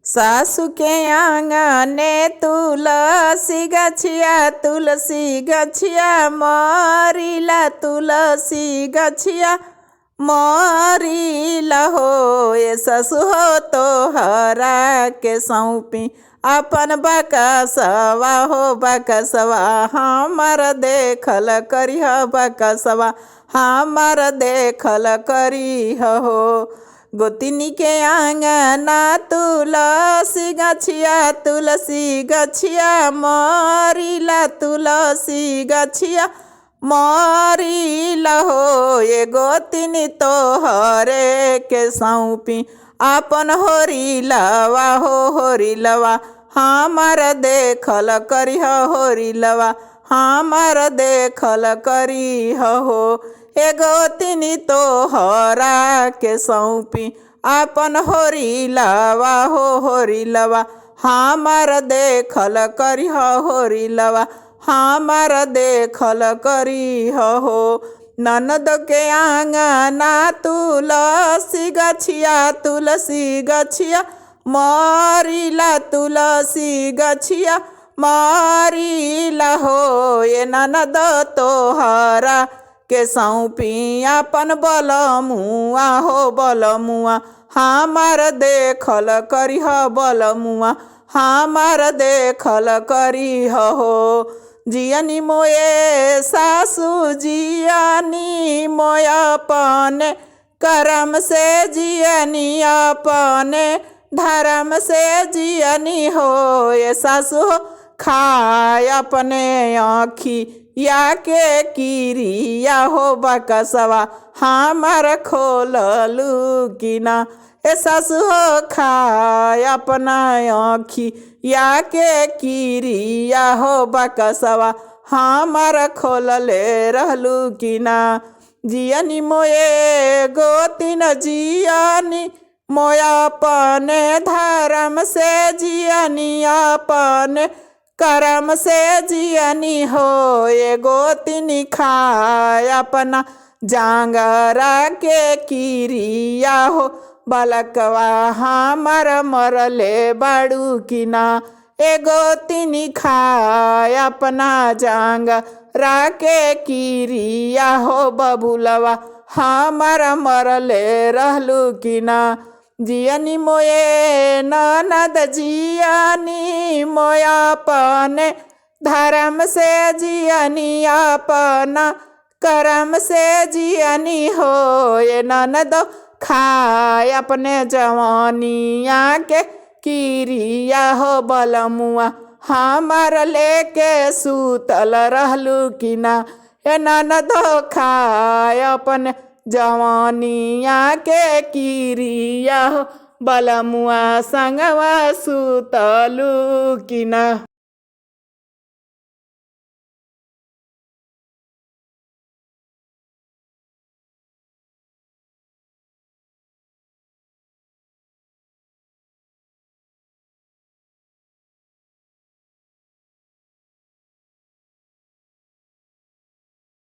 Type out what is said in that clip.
सासु के आंगने तुलसी गछिया मरिला तुलसी गछिया मरिला हो। ये ससु हो तोहरा के सौंपी अपन बकसवा हो बकसवा हमर देखल करिह बकसवा हमर देखल करिह हो। गोतिनी के आंगना तुलसी गछिया मरिला तुलसी गछिया मरिला हो। ये गोतिनी तोहरे के सौंपी अपन होरिलवा हो होरिलवा हमर देखल करिह होरिलवा हमर देखल करिह हो। ए गोतिनी तोहरा के सौंपी अपन होरिलवा हो होरिलवा हमर देखल करिह होरिलवा हमर देखल करिह हो। ननद के आंगना तुलसी गछिया मरिला तुलसी गछिया मरिला हो। ये ननद तोहरा के सौंपी अपन बलमुआ हो बलमुआ हमर देखल करिह बलमुआ हमर देखल करिह हो। जियनी मोए सासु जियनी मोय अपने करम से जियनी अपने धर्म से जियनी हो। ये सासु हो खाय अपने आँखी या के किरिया हो बकसवा हमर खोललू कि ना। ए सासु हो खाय अपना आँखी या के किरिया हो बकसवा हमर खोलले रहलू कि ना। जियनी मोए गोतिन जियनी मोय अपने धर्म से जियनी अपने करम से जियनी हो। ये गोतिनी खाय अपना जांगरा के किरिया हो बलकवा हमर मरले बाड़ू कि ना। ए गोतिनी खाय अपना जांगरा के किरिया हो बबुलवा हमर मरले रहलू कि ना। जियनी मोए ननद जियनी मोय अपने धर्म से जियनी अपना करम से जियनी हो। ये ननद खाय अपने जवानिया के किरिया हो बलमुआ हमर लेके सूतल रहलू कि ना। ये ननद खाय अपने जवानिया के किरिया हो बलमुआ संगवा सूतलू कि ना।